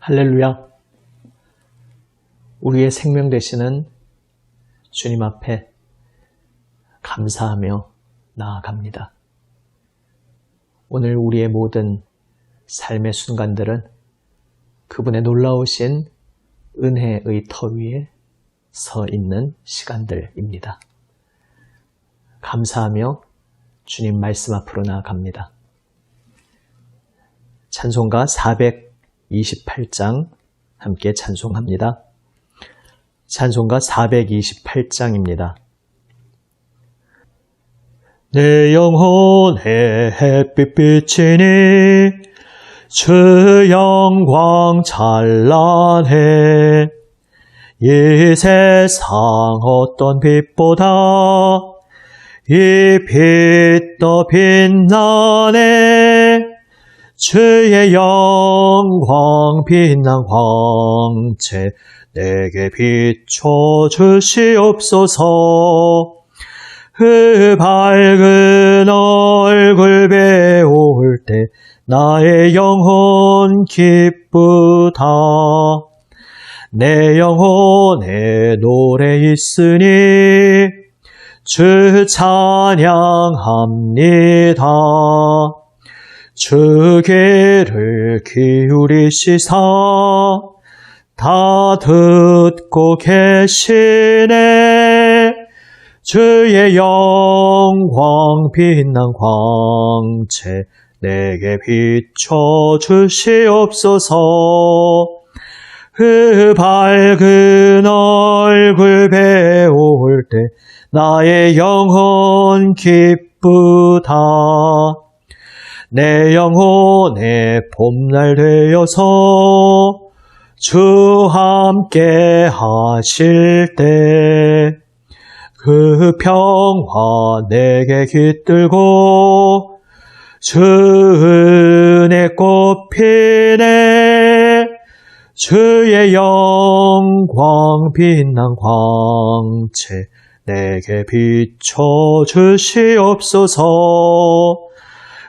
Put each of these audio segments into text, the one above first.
할렐루야! 우리의 생명 되시는 주님 앞에 감사하며 나아갑니다. 오늘 우리의 모든 삶의 순간들은 그분의 놀라우신 은혜의 터 위에 서 있는 시간들입니다. 감사하며 주님 말씀 앞으로 나아갑니다. 찬송가 428장 함께 찬송합니다. 찬송가 428장입니다. 내 영혼의 햇빛 비치니 주 영광 찬란해. 이 세상 어떤 빛보다 이 빛 더 빛나네. 주의 영광 빛난 광채 내게 비춰 주시옵소서. 그 밝은 얼굴 배울 때 나의 영혼 기쁘다. 내 영혼에 노래 있으니 주 찬양합니다. 주 귀를 기울이시사 다 듣고 계시네. 주의 영광 빛난 광채 내게 비춰 주시옵소서. 그 밝은 얼굴 배울 때 나의 영혼 기쁘다. 내 영혼의 봄날 되어서 주 함께 하실 때 그 평화 내게 깃들고 주 은혜 꽃피네. 주의 영광 빛난 광채 내게 비춰 주시옵소서.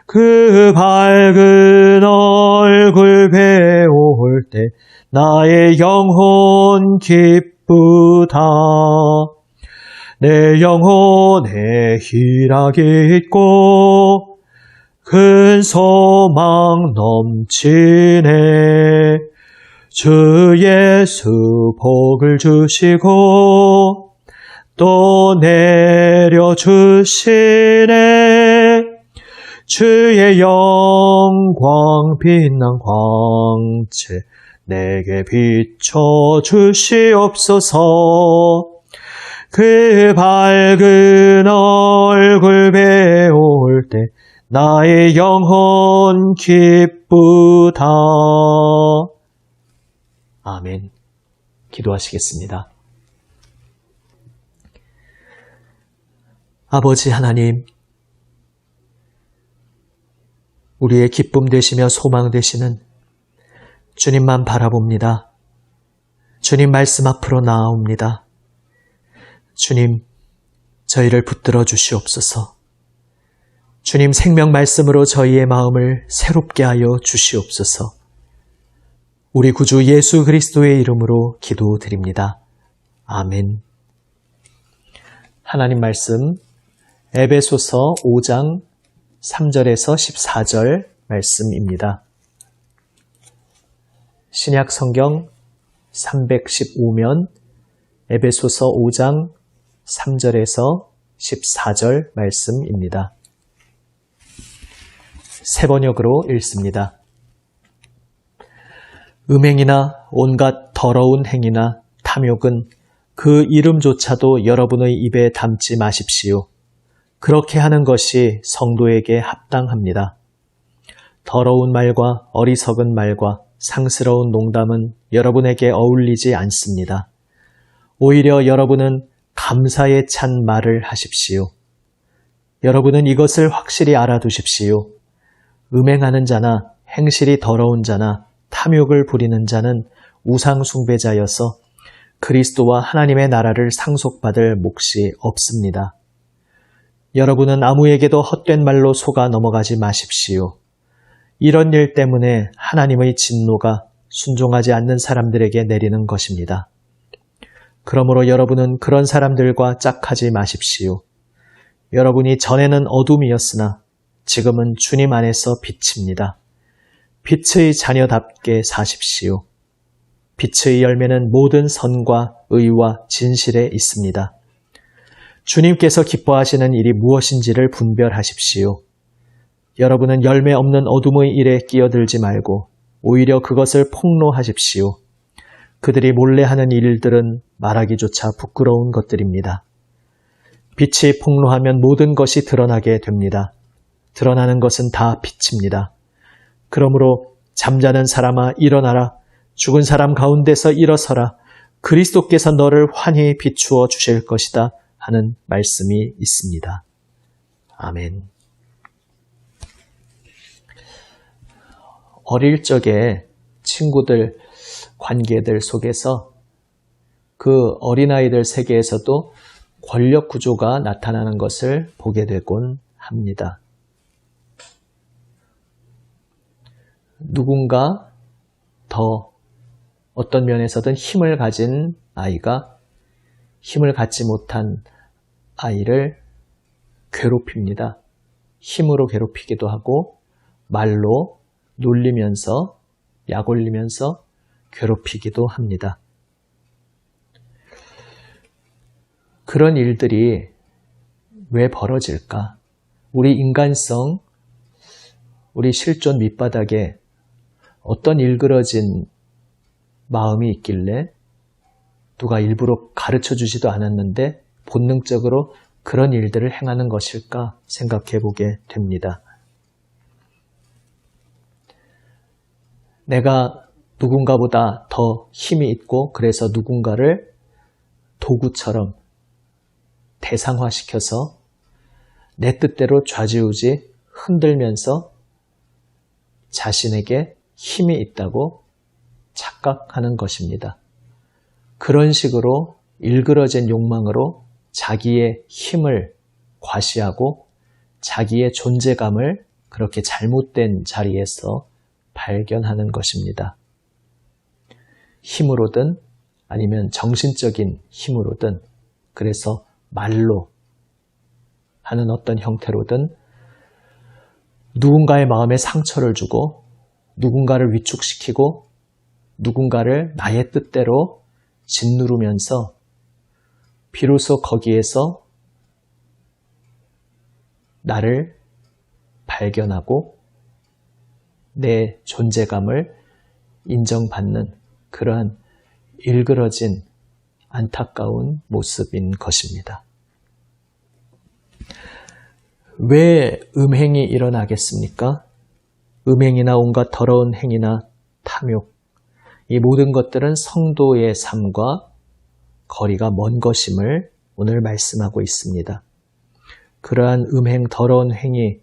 그 밝은 얼굴 배울 때 나의 영혼 기쁘다. 내 영혼에 희락이 있고 큰 소망 넘치네. 주 예수 복을 주시고 또 내려주시네. 주의 영광 빛난 광채 내게 비춰 주시옵소서. 그 밝은 얼굴 배울 때 나의 영혼 기쁘다. 아멘. 기도하시겠습니다. 아버지 하나님, 우리의 기쁨 되시며 소망 되시는 주님만 바라봅니다. 주님 말씀 앞으로 나아옵니다. 주님, 저희를 붙들어 주시옵소서. 주님 생명 말씀으로 저희의 마음을 새롭게 하여 주시옵소서. 우리 구주 예수 그리스도의 이름으로 기도드립니다. 아멘. 하나님 말씀 에베소서 5장 3절에서 14절 말씀입니다. 신약 성경 315면 에베소서 5장 3절에서 14절 말씀입니다. 새 번역으로 읽습니다. 음행이나 온갖 더러운 행위나 탐욕은 그 이름조차도 여러분의 입에 담지 마십시오. 그렇게 하는 것이 성도에게 합당합니다. 더러운 말과 어리석은 말과 상스러운 농담은 여러분에게 어울리지 않습니다. 오히려 여러분은 감사에 찬 말을 하십시오. 여러분은 이것을 확실히 알아두십시오. 음행하는 자나 행실이 더러운 자나 탐욕을 부리는 자는 우상 숭배자여서 그리스도와 하나님의 나라를 상속받을 몫이 없습니다. 여러분은 아무에게도 헛된 말로 속아 넘어가지 마십시오. 이런 일 때문에 하나님의 진노가 순종하지 않는 사람들에게 내리는 것입니다. 그러므로 여러분은 그런 사람들과 짝하지 마십시오. 여러분이 전에는 어둠이었으나 지금은 주님 안에서 빛입니다. 빛의 자녀답게 사십시오. 빛의 열매는 모든 선과 의와 진실에 있습니다. 주님께서 기뻐하시는 일이 무엇인지를 분별하십시오. 여러분은 열매 없는 어둠의 일에 끼어들지 말고 오히려 그것을 폭로하십시오. 그들이 몰래 하는 일들은 말하기조차 부끄러운 것들입니다. 빛이 폭로하면 모든 것이 드러나게 됩니다. 드러나는 것은 다 빛입니다. 그러므로 잠자는 사람아 일어나라. 죽은 사람 가운데서 일어서라. 그리스도께서 너를 환히 비추어 주실 것이다 하는 말씀이 있습니다. 아멘. 어릴 적에 친구들, 관계들 속에서 그 어린아이들 세계에서도 권력 구조가 나타나는 것을 보게 되곤 합니다. 누군가 더 어떤 면에서든 힘을 가진 아이가 힘을 갖지 못한 아이를 괴롭힙니다. 힘으로 괴롭히기도 하고 말로 놀리면서 약올리면서 괴롭히기도 합니다. 그런 일들이 왜 벌어질까? 우리 인간성, 우리 실존 밑바닥에 어떤 일그러진 마음이 있길래 누가 일부러 가르쳐 주지도 않았는데 본능적으로 그런 일들을 행하는 것일까 생각해 보게 됩니다. 내가 누군가보다 더 힘이 있고 그래서 누군가를 도구처럼 대상화시켜서 내 뜻대로 좌지우지 흔들면서 자신에게 힘이 있다고 착각하는 것입니다. 그런 식으로 일그러진 욕망으로 자기의 힘을 과시하고 자기의 존재감을 그렇게 잘못된 자리에서 발견하는 것입니다. 힘으로든 아니면 정신적인 힘으로든 그래서 말로 하는 어떤 형태로든 누군가의 마음에 상처를 주고 누군가를 위축시키고 누군가를 나의 뜻대로 짓누르면서 비로소 거기에서 나를 발견하고 내 존재감을 인정받는 그러한 일그러진 안타까운 모습인 것입니다. 왜 음행이 일어나겠습니까? 음행이나 온갖 더러운 행위나 탐욕, 이 모든 것들은 성도의 삶과 거리가 먼 것임을 오늘 말씀하고 있습니다. 그러한 음행, 더러운 행위,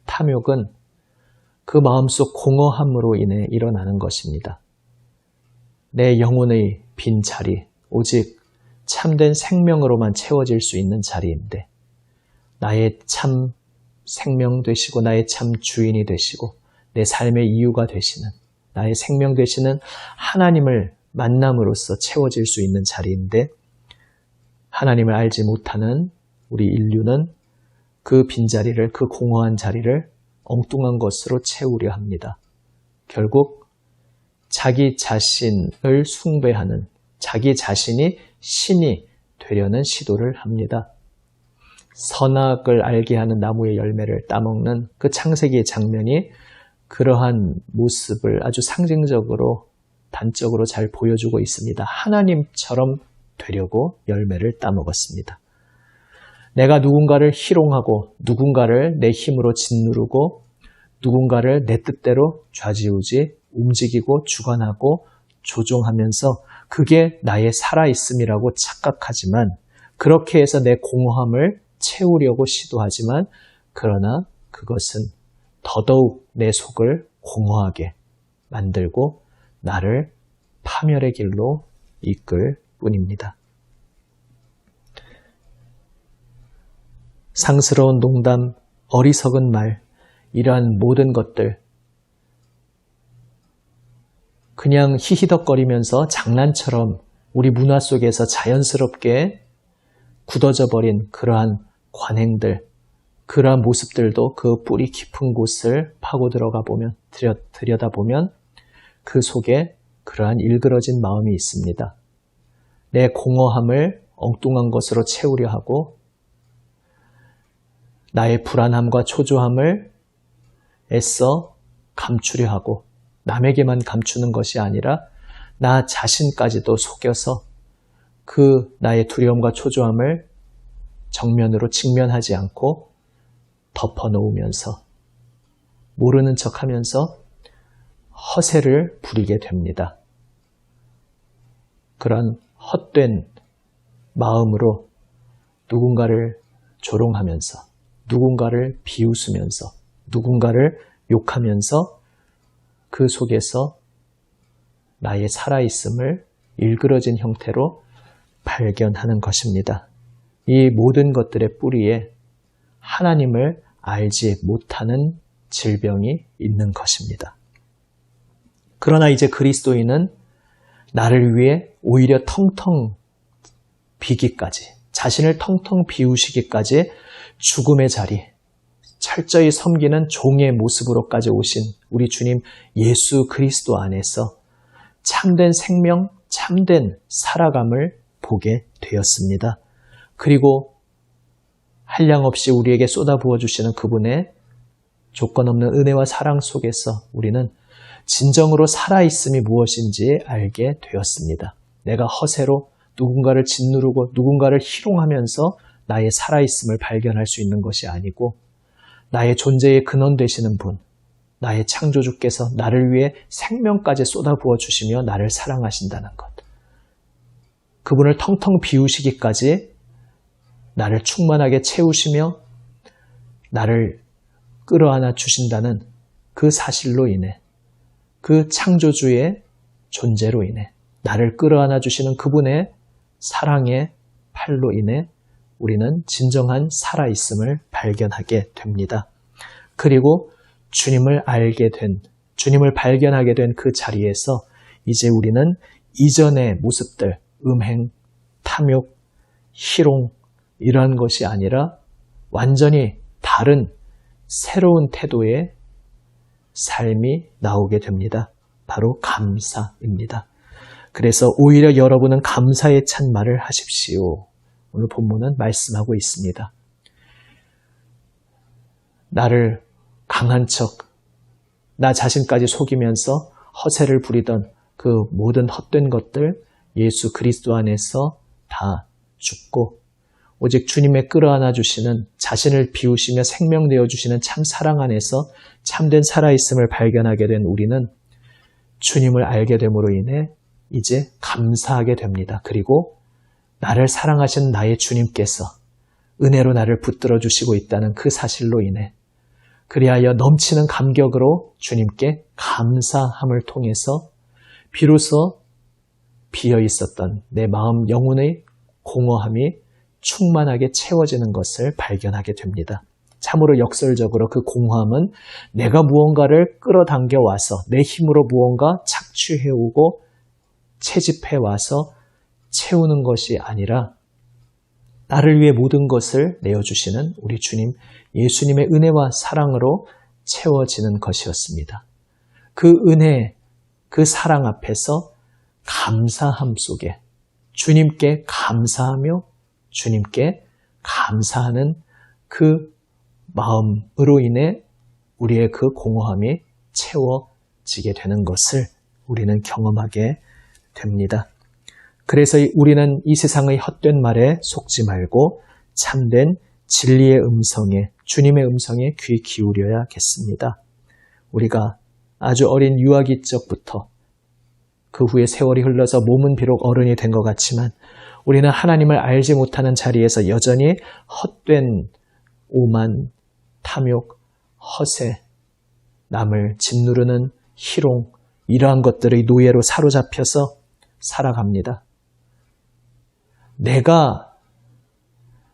탐욕은 그 마음속 공허함으로 인해 일어나는 것입니다. 내 영혼의 빈 자리, 오직 참된 생명으로만 채워질 수 있는 자리인데 나의 참 생명 되시고 나의 참 주인이 되시고 내 삶의 이유가 되시는 나의 생명 되시는 하나님을 만남으로써 채워질 수 있는 자리인데 하나님을 알지 못하는 우리 인류는 그 빈자리를, 그 공허한 자리를 엉뚱한 것으로 채우려 합니다. 결국 자기 자신을 숭배하는, 자기 자신이 신이 되려는 시도를 합니다. 선악을 알게 하는 나무의 열매를 따먹는 그 창세기의 장면이 그러한 모습을 아주 상징적으로 단적으로 잘 보여주고 있습니다. 하나님처럼 되려고 열매를 따먹었습니다. 내가 누군가를 희롱하고 누군가를 내 힘으로 짓누르고 누군가를 내 뜻대로 좌지우지 움직이고 주관하고 조종하면서 그게 나의 살아있음이라고 착각하지만 그렇게 해서 내 공허함을 채우려고 시도하지만 그러나 그것은 더더욱 내 속을 공허하게 만들고 나를 파멸의 길로 이끌 뿐입니다. 상스러운 농담, 어리석은 말, 이러한 모든 것들 그냥 히히덕거리면서 장난처럼 우리 문화 속에서 자연스럽게 굳어져 버린 그러한 관행들, 그러한 모습들도 그 뿌리 깊은 곳을 파고 들어가 보면, 들여다보면 그 속에 그러한 일그러진 마음이 있습니다. 내 공허함을 엉뚱한 것으로 채우려 하고 나의 불안함과 초조함을 애써 감추려 하고 남에게만 감추는 것이 아니라 나 자신까지도 속여서 그 나의 두려움과 초조함을 정면으로 직면하지 않고 덮어놓으면서 모르는 척하면서 허세를 부리게 됩니다. 그런 헛된 마음으로 누군가를 조롱하면서 누군가를 비웃으면서 누군가를 욕하면서 그 속에서 나의 살아있음을 일그러진 형태로 발견하는 것입니다. 이 모든 것들의 뿌리에 하나님을 알지 못하는 질병이 있는 것입니다. 그러나 이제 그리스도인은 나를 위해 오히려 텅텅 비기까지, 자신을 텅텅 비우시기까지 죽음의 자리, 철저히 섬기는 종의 모습으로까지 오신 우리 주님 예수 그리스도 안에서 참된 생명, 참된 살아감을 보게 되었습니다. 그리고 한량없이 우리에게 쏟아부어 주시는 그분의 조건 없는 은혜와 사랑 속에서 우리는 진정으로 살아있음이 무엇인지 알게 되었습니다. 내가 허세로 누군가를 짓누르고 누군가를 희롱하면서 나의 살아있음을 발견할 수 있는 것이 아니고 나의 존재의 근원 되시는 분, 나의 창조주께서 나를 위해 생명까지 쏟아부어 주시며 나를 사랑하신다는 것. 그분을 텅텅 비우시기까지 나를 충만하게 채우시며 나를 끌어안아 주신다는 그 사실로 인해, 그 창조주의 존재로 인해, 나를 끌어안아 주시는 그분의 사랑의 팔로 인해 우리는 진정한 살아있음을 발견하게 됩니다. 그리고 주님을 발견하게 된 그 자리에서 이제 우리는 이전의 모습들, 음행, 탐욕, 희롱 이러한 것이 아니라 완전히 다른 새로운 태도의 삶이 나오게 됩니다. 바로 감사입니다. 그래서 오히려 여러분은 감사에 찬 말을 하십시오. 오늘 본문은 말씀하고 있습니다. 나를 강한 척, 나 자신까지 속이면서 허세를 부리던 그 모든 헛된 것들 예수 그리스도 안에서 다 죽고 오직 주님의 끌어안아 주시는 자신을 비우시며 생명되어 주시는 참 사랑 안에서 참된 살아있음을 발견하게 된 우리는 주님을 알게 됨으로 인해 이제 감사하게 됩니다. 그리고 나를 사랑하신 나의 주님께서 은혜로 나를 붙들어 주시고 있다는 그 사실로 인해 그리하여 넘치는 감격으로 주님께 감사함을 통해서 비로소 비어 있었던 내 마음 영혼의 공허함이 충만하게 채워지는 것을 발견하게 됩니다. 참으로 역설적으로 그 공허함은 내가 무언가를 끌어당겨 와서 내 힘으로 무언가 착취해오고 채집해와서 채우는 것이 아니라 나를 위해 모든 것을 내어주시는 우리 주님 예수님의 은혜와 사랑으로 채워지는 것이었습니다. 그 은혜, 그 사랑 앞에서 감사함 속에 주님께 감사하며 주님께 감사하는 그 마음으로 인해 우리의 그 공허함이 채워지게 되는 것을 우리는 경험하게 됩니다. 그래서 우리는 이 세상의 헛된 말에 속지 말고 참된 진리의 음성에, 주님의 음성에 귀 기울여야겠습니다. 우리가 아주 어린 유아기 적부터 그 후에 세월이 흘러서 몸은 비록 어른이 된 것 같지만 우리는 하나님을 알지 못하는 자리에서 여전히 헛된 오만, 탐욕, 허세, 남을 짓누르는 희롱 이러한 것들의 노예로 사로잡혀서 살아갑니다. 내가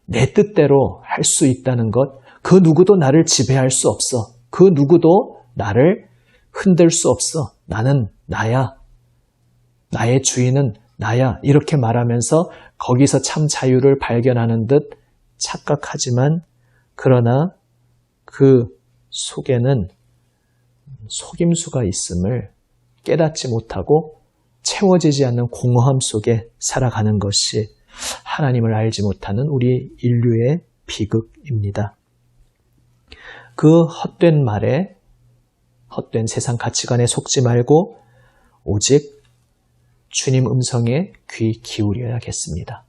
내 뜻대로 할 수 있다는 것, 그 누구도 나를 지배할 수 없어. 그 누구도 나를 흔들 수 없어. 나는 나야. 나의 주인은 나야 이렇게 말하면서 거기서 참 자유를 발견하는 듯 착각하지만 그러나 그 속에는 속임수가 있음을 깨닫지 못하고 채워지지 않는 공허함 속에 살아가는 것이 하나님을 알지 못하는 우리 인류의 비극입니다. 그 헛된 말에 헛된 세상 가치관에 속지 말고 오직 주님 음성에 귀 기울여야겠습니다.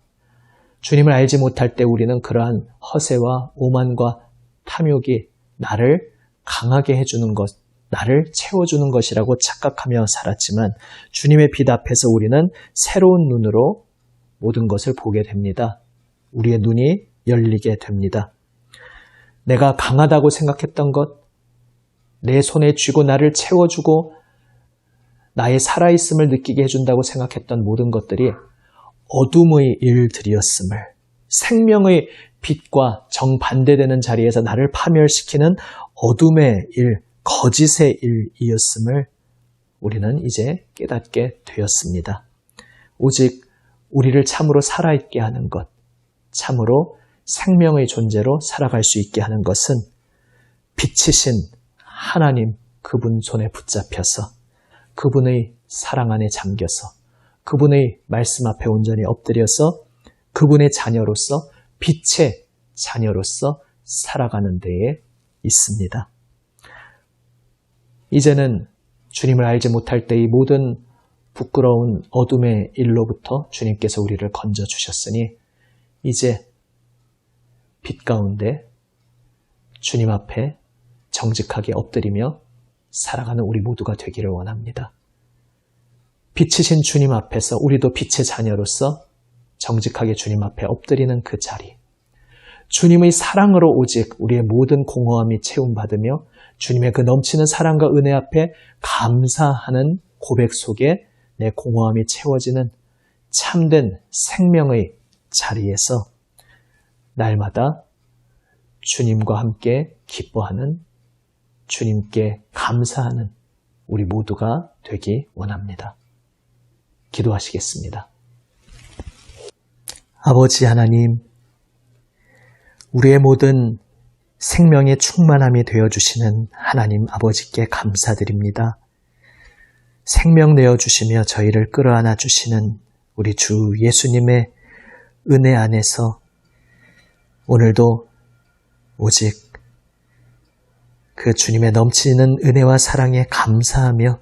주님을 알지 못할 때 우리는 그러한 허세와 오만과 탐욕이 나를 강하게 해주는 것, 나를 채워주는 것이라고 착각하며 살았지만 주님의 빛 앞에서 우리는 새로운 눈으로 모든 것을 보게 됩니다. 우리의 눈이 열리게 됩니다. 내가 강하다고 생각했던 것, 내 손에 쥐고 나를 채워주고 나의 살아있음을 느끼게 해준다고 생각했던 모든 것들이 어둠의 일들이었음을, 생명의 빛과 정반대되는 자리에서 나를 파멸시키는 어둠의 일, 거짓의 일이었음을 우리는 이제 깨닫게 되었습니다. 오직 우리를 참으로 살아있게 하는 것, 참으로 생명의 존재로 살아갈 수 있게 하는 것은 빛이신 하나님 그분 손에 붙잡혀서 그분의 사랑 안에 잠겨서 그분의 말씀 앞에 온전히 엎드려서 그분의 자녀로서 빛의 자녀로서 살아가는 데에 있습니다. 이제는 주님을 알지 못할 때의 모든 부끄러운 어둠의 일로부터 주님께서 우리를 건져주셨으니 이제 빛 가운데 주님 앞에 정직하게 엎드리며 살아가는 우리 모두가 되기를 원합니다. 빛이신 주님 앞에서 우리도 빛의 자녀로서 정직하게 주님 앞에 엎드리는 그 자리, 주님의 사랑으로 오직 우리의 모든 공허함이 채움받으며 주님의 그 넘치는 사랑과 은혜 앞에 감사하는 고백 속에 내 공허함이 채워지는 참된 생명의 자리에서 날마다 주님과 함께 기뻐하는, 주님께 감사하는 우리 모두가 되기 원합니다. 기도하시겠습니다. 아버지 하나님, 우리의 모든 생명의 충만함이 되어주시는 하나님 아버지께 감사드립니다. 생명 내어주시며 저희를 끌어안아 주시는 우리 주 예수님의 은혜 안에서 오늘도 오직 그 주님의 넘치는 은혜와 사랑에 감사하며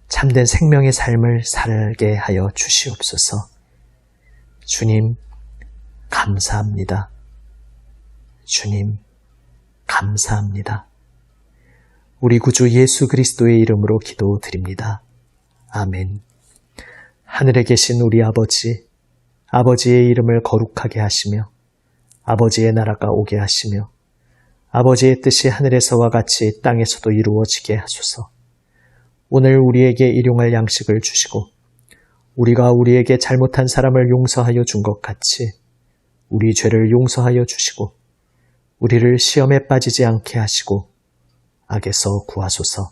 참된 생명의 삶을 살게 하여 주시옵소서. 주님, 감사합니다. 주님, 감사합니다. 우리 구주 예수 그리스도의 이름으로 기도드립니다. 아멘. 하늘에 계신 우리 아버지, 아버지의 이름을 거룩하게 하시며 아버지의 나라가 오게 하시며 아버지의 뜻이 하늘에서와 같이 땅에서도 이루어지게 하소서. 오늘 우리에게 일용할 양식을 주시고 우리가 우리에게 잘못한 사람을 용서하여 준 것 같이 우리 죄를 용서하여 주시고 우리를 시험에 빠지지 않게 하시고 악에서 구하소서.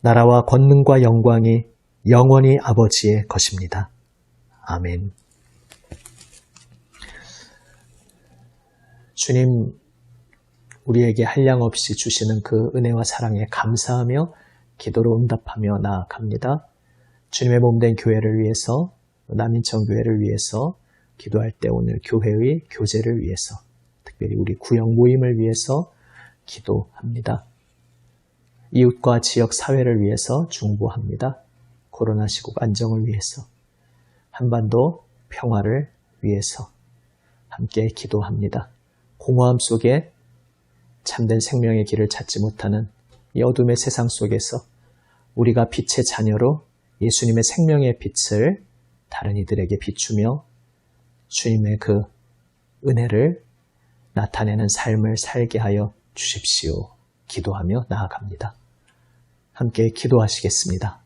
나라와 권능과 영광이 영원히 아버지의 것입니다. 아멘. 주님, 우리에게 한량없이 주시는 그 은혜와 사랑에 감사하며 기도로 응답하며 나아갑니다. 주님의 몸된 교회를 위해서, 남인천 교회를 위해서 기도할 때 오늘 교회의 교제를 위해서, 특별히 우리 구역 모임을 위해서 기도합니다. 이웃과 지역 사회를 위해서 중보합니다. 코로나 시국 안정을 위해서, 한반도 평화를 위해서 함께 기도합니다. 공허함 속에 참된 생명의 길을 찾지 못하는 이 어둠의 세상 속에서 우리가 빛의 자녀로 예수님의 생명의 빛을 다른 이들에게 비추며 주님의 그 은혜를 나타내는 삶을 살게 하여 주십시오. 기도하며 나아갑니다. 함께 기도하시겠습니다.